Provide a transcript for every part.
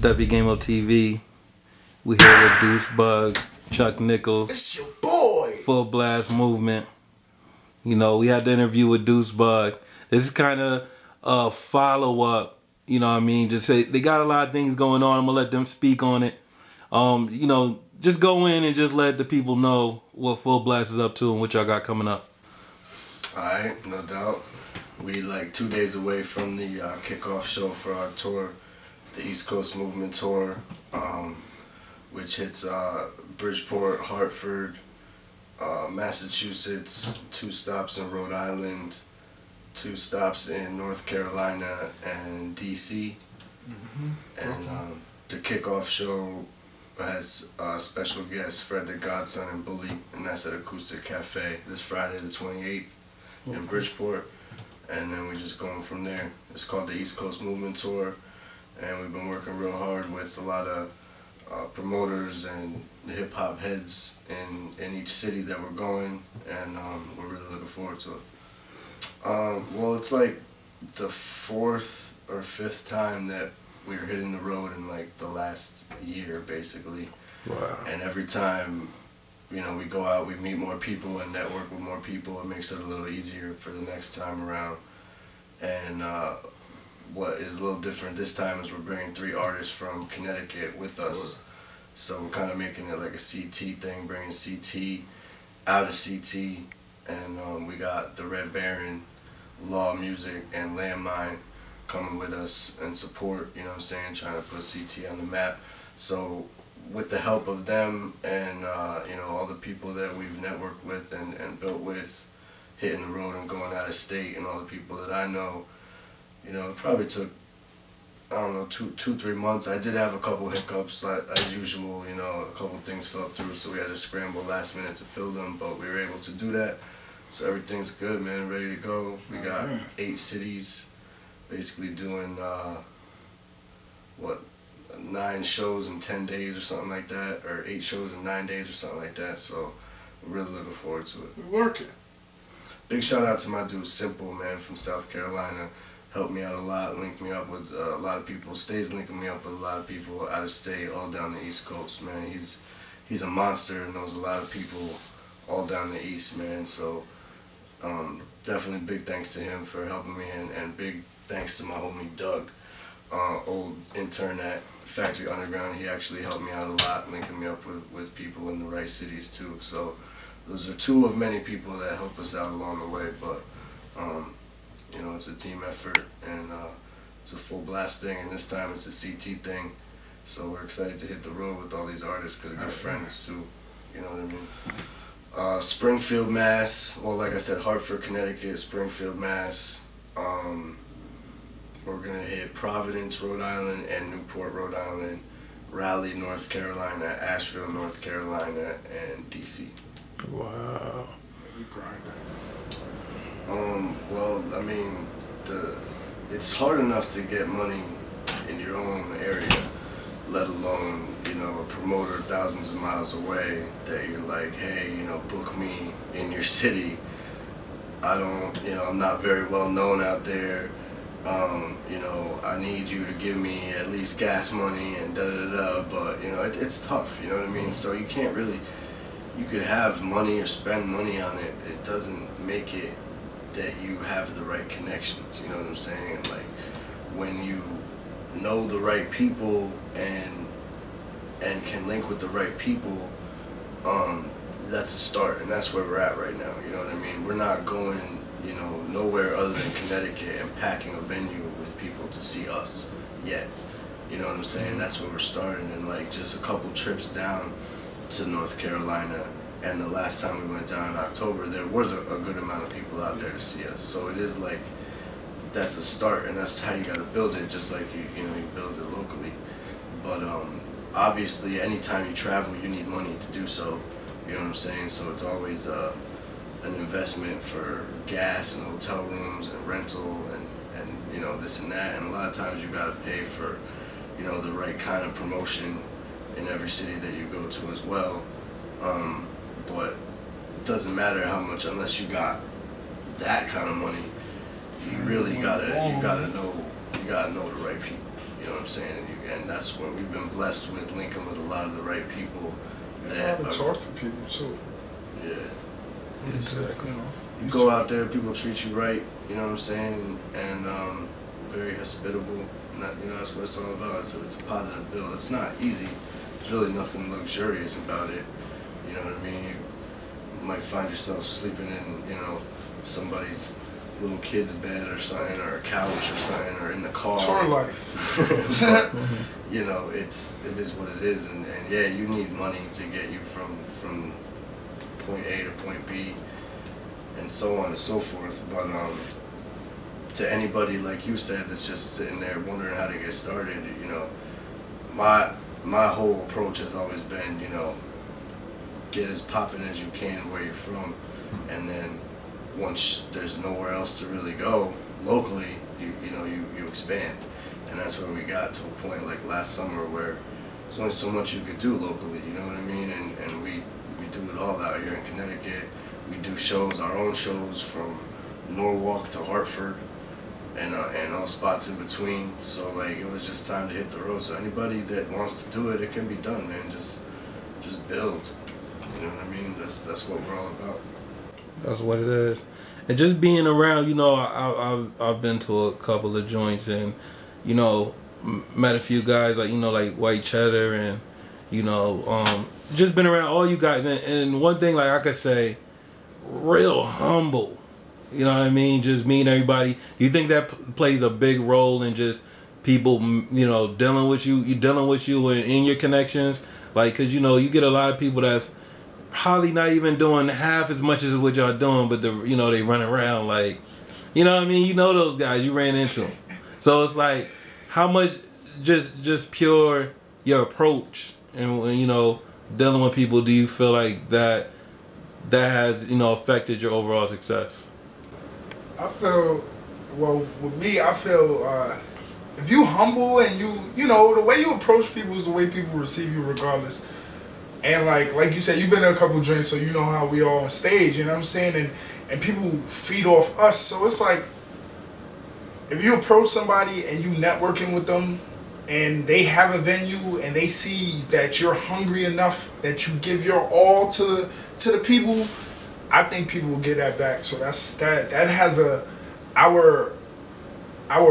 Step Your Game Up TV. We here with Deuce Bug, Chuck Nichols. It's your boy. Full Blast Movement. You know, we had the interview with Deuce Bug. This is kind of a follow-up. You know what I mean? Just say they got a lot of things going on. I'm gonna let them speak on it. You know, just go in and just let the people know what Full Blast is up to and what y'all got coming up. Alright, no doubt. We like 2 days away from the kickoff show for our tour, the East Coast Movement Tour, which hits Bridgeport, Hartford, Massachusetts, 2 stops in Rhode Island, 2 stops in North Carolina and DC. And the kickoff show has special guests Fred the Godson and Bully, and that's at Acoustic Cafe this Friday the 28th in Bridgeport. And then we're just going from there. It's called the East Coast Movement Tour, and we've been working real hard with a lot of promoters and hip-hop heads in each city that we're going, and we're really looking forward to it. Well, it's like the 4th or 5th time that we're hitting the road in like the last year, basically. Wow. And every time, you know, we go out, we meet more people and network with more people. It makes it a little easier for the next time around. And what is a little different this time is we're bringing 3 artists from Connecticut with us. So we're kind of making it like a CT thing, bringing CT out of CT. And we got the Red Baron, Law Music, and Landmine coming with us and support, you know what I'm saying, trying to put CT on the map. So with the help of them and you know, all the people that we've networked with and built with, hitting the road and going out of state, and all the people that I know, you know, it probably took, I don't know, 2-3 months. I did have a couple hiccups, as usual, you know, a couple things fell through, so we had to scramble last minute to fill them, but we were able to do that. So everything's good, man, ready to go. We got 8 cities, basically doing, 9 shows in 10 days or something like that, or 8 shows in 9 days or something like that, so we're really looking forward to it. We're working. Big shout out to my dude Simple, man, from South Carolina. Helped me out a lot, linked me up with a lot of people. Stays linking me up with a lot of people out of state, all down the East Coast, man. He's a monster and knows a lot of people all down the East, man. So definitely big thanks to him for helping me, and big thanks to my homie Doug, old intern at Factory Underground. He actually helped me out a lot, linking me up with people in the right cities too. So those are 2 of many people that help us out along the way, but you know, it's a team effort, and it's a Full Blast thing, and this time it's a CT thing. So we're excited to hit the road with all these artists because they're friends too. You know what I mean? Springfield, Mass. Well, like I said, Hartford, Connecticut, Springfield, Mass. We're gonna hit Providence, Rhode Island, and Newport, Rhode Island, Raleigh, North Carolina, Asheville, North Carolina, and DC. Wow. We grinding. Well, I mean, it's hard enough to get money in your own area, let alone, you know, a promoter thousands of miles away that you're like, hey, you know, book me in your city. I don't, you know, I'm not very well known out there. You know, I need you to give me at least gas money and da-da-da-da, but, you know, it's tough, you know what I mean? So you can't really, you could have money or spend money on it. It doesn't make it that you have the right connections, you know what I'm saying? Like, when you know the right people and can link with the right people, that's a start, and that's where we're at right now, you know what I mean? We're not going, you know, nowhere other than Connecticut and packing a venue with people to see us yet, you know what I'm saying? That's where we're starting, and like just a couple trips down to North Carolina. And the last time we went down in October, there was a good amount of people out there to see us. So it is like, that's a start, and that's how you gotta build it, just like you know, you build it locally. But obviously, anytime you travel, you need money to do so. You know what I'm saying? So it's always an investment for gas and hotel rooms and rental and you know, this and that. And a lot of times you gotta pay for, you know, the right kind of promotion in every city that you go to as well. But it doesn't matter how much, unless you got that kind of money, you really gotta know the right people. You know what I'm saying? And you and that's where we've been blessed with linking with a lot of the right people. That how to talk to people too. Yeah. Exactly. You go out there, people treat you right. You know what I'm saying, and very hospitable. That's what it's all about. It's a positive build. It's not easy. There's really nothing luxurious about it. You know what I mean? You might find yourself sleeping in, somebody's little kid's bed or something, or a couch or something, or in the car. Tour life. But, it is what it is, and yeah, you need money to get you from point A to point B, and so on and so forth. But to anybody, like you said, that's just sitting there wondering how to get started, my whole approach has always been, get as popping as you can where you're from, and then once there's nowhere else to really go locally, you expand, and that's where we got to a point like last summer where there's only so much you could do locally, you know what I mean, and we do it all out here in Connecticut. We do shows, our own shows, from Norwalk to Hartford, and all spots in between. So like it was just time to hit the road. So anybody that wants to do it, it can be done, man. Just build. You know what I mean? That's what we're all about. That's what it is. And just being around, I've been to a couple of joints and, met a few guys like White Cheddar and, just been around all you guys. And one thing like I could say, real humble. You know what I mean? Just meeting everybody. Do you think that plays a big role in just people, dealing with you in your connections? Like, cause you get a lot of people that's probably not even doing half as much as what y'all doing, but they run around like, you know what I mean? Those guys, you ran into them. So it's like, how much just pure your approach and dealing with people, do you feel like that has affected your overall success? I feel, with me, I feel if you humble and the way you approach people is the way people receive you regardless. And like you said, you've been to a couple drinks, so you know how we all on stage, you know what I'm saying? And people feed off us. So it's like, if you approach somebody and you networking with them and they have a venue and they see that you're hungry enough that you give your all to the people, I think people will get that back. So that has our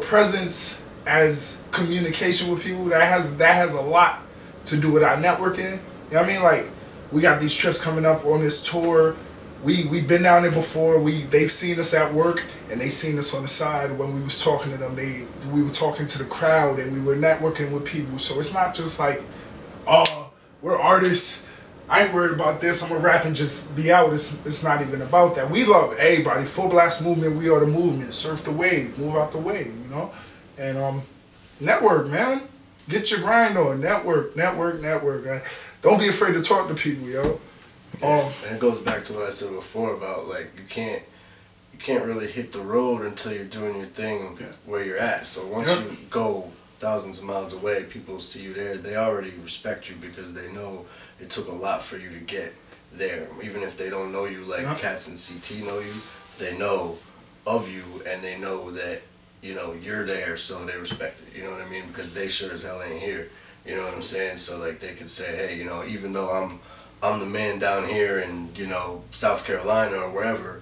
presence as communication with people, that has a lot to do with our networking. You know what I mean? Like, we got these trips coming up on this tour. We've been down there before. They've seen us at work and they seen us on the side when we was talking to them. We were talking to the crowd and we were networking with people. So it's not just like, oh, we're artists, I ain't worried about this, I'm gonna rap and just be out. It's not even about that. We love everybody. Full blast movement, we are the movement. Surf the wave, move out the way, And network, man. Get your grind on. Network. Don't be afraid to talk to people, yo. And it goes back to what I said before about like you can't really hit the road until you're doing your thing where you're at. So once you go thousands of miles away, people see you there. They already respect you because they know it took a lot for you to get there. Even if they don't know you like cats in CT know you, they know of you and they know that you're there, so they respect it. You know what I mean? Because they sure as hell ain't here. You know what I'm saying? So like they could say, hey, even though I'm the man down here in South Carolina or wherever,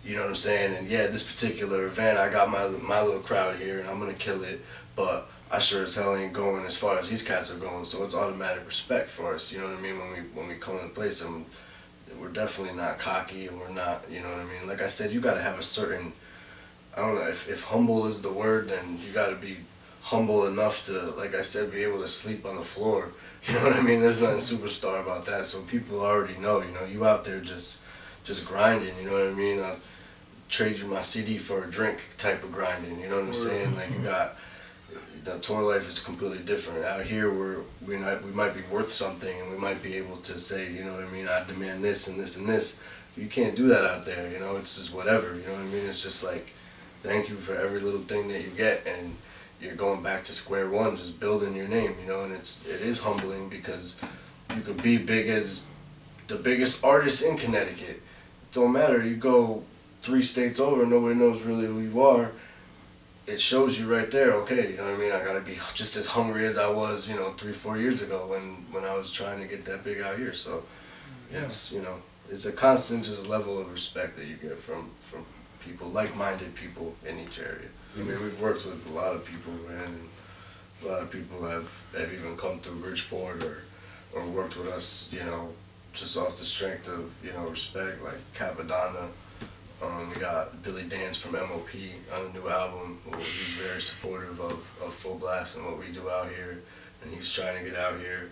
you know what I'm saying? And yeah, this particular event, I got my little crowd here and I'm gonna kill it, but I sure as hell ain't going as far as these cats are going. So it's automatic respect for us. You know what I mean? When we come in the place, and we're definitely not cocky and we're not. You know what I mean? Like I said, you gotta have a certain. I don't know if humble is the word, then you gotta be humble enough to, like I said, be able to sleep on the floor. You know what I mean? There's nothing superstar about that. So people already know, you out there just grinding, you know what I mean? I'll trade you my CD for a drink type of grinding, you know what I'm saying? Like the tour life is completely different. Out here we might be worth something and we might be able to say, you know what I mean, I demand this and this and this. You can't do that out there, it's just whatever, you know what I mean? It's just like, thank you for every little thing that you get, and you're going back to square one, just building your name, and it is humbling because you could be big as the biggest artist in Connecticut. It don't matter, you go 3 states over, nobody knows really who you are. it shows you right there, okay, you know what I mean? I gotta be just as hungry as I was, 3-4 years ago when I was trying to get that big out here. So it's, it's a constant just level of respect that you get from people, like-minded people in each area. I mean, we've worked with a lot of people, man, and a lot of people have even come through Bridgeport or worked with us, just off the strength of, respect, like Capadonna. We got Billy Dance from MOP on the new album. He's very supportive of Full Blast and what we do out here, and he's trying to get out here.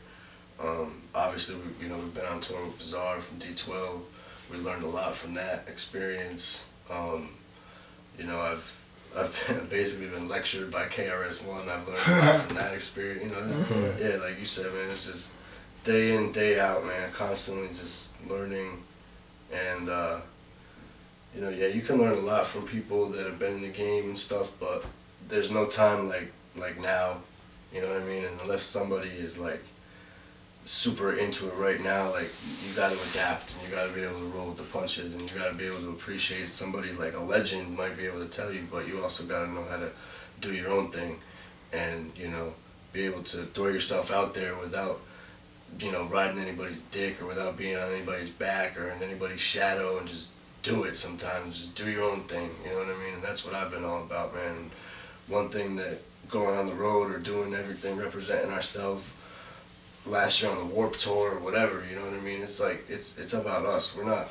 Obviously, we've been on tour with Bizarre from D12. We learned a lot from that experience. I've basically been lectured by KRS-One. I've learned a lot from that experience. Yeah, like you said, man, it's just day in, day out, man, constantly just learning. And, you can learn a lot from people that have been in the game and stuff, but there's no time like now, you know what I mean? And unless somebody is, like, super into it right now, like, you gotta adapt, and you gotta be able to roll with the punches, and you gotta be able to appreciate somebody like a legend might be able to tell you, but you also gotta know how to do your own thing and, be able to throw yourself out there without, riding anybody's dick or without being on anybody's back or in anybody's shadow, and just do it sometimes. Just do your own thing, you know what I mean? And that's what I've been all about, man. And one thing that going on the road or doing everything, representing ourselves, last year on the Warped Tour or whatever, you know what I mean? It's like, it's about us. We're not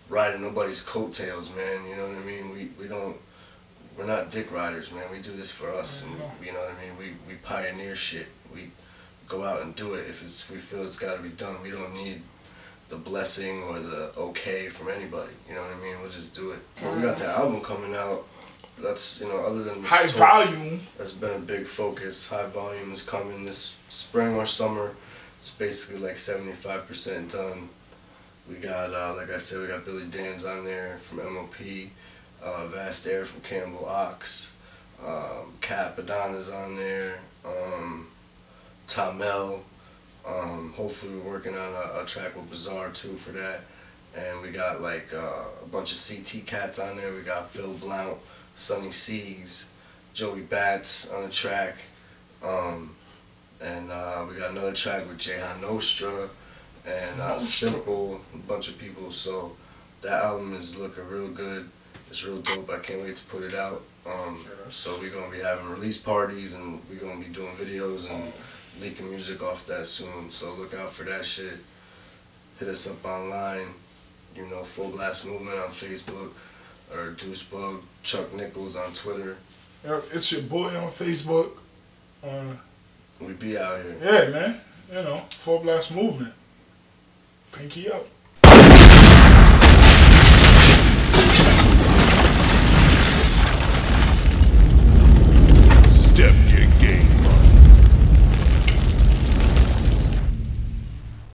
riding nobody's coattails, man, you know what I mean? We're not dick riders, man. We do this for us, and you know what I mean? We pioneer shit. We go out and do it if we feel it's got to be done. We don't need the blessing or the okay from anybody, you know what I mean? We'll just do it. Well, we got the album coming out. That's, other than this High tour, Volume. That's been a big focus. High Volume is coming this spring or summer. It's basically like 75% done. We got, like I said, we got Billy Dan's on there from MOP, Vast Air from Cannibal Ox, Cat Badana's on there, Tamel. Hopefully we're working on a track with Bizarre too for that. And we got like a bunch of CT cats on there. We got Phil Blount, Sonny Seas, Joey Bats on the track. And we got another track with Jehan Nostra and Simple, a bunch of people. So that album is looking real good. It's real dope. I can't wait to put it out. So we're going to be having release parties, and we're going to be doing videos and leaking music off that soon. So look out for that shit. Hit us up online. Full Blast Movement on Facebook, or Deucebug, Chuck Nichols on Twitter. It's your boy on Facebook. We be out here. Yeah, man. Full Blast Movement. Pinky up.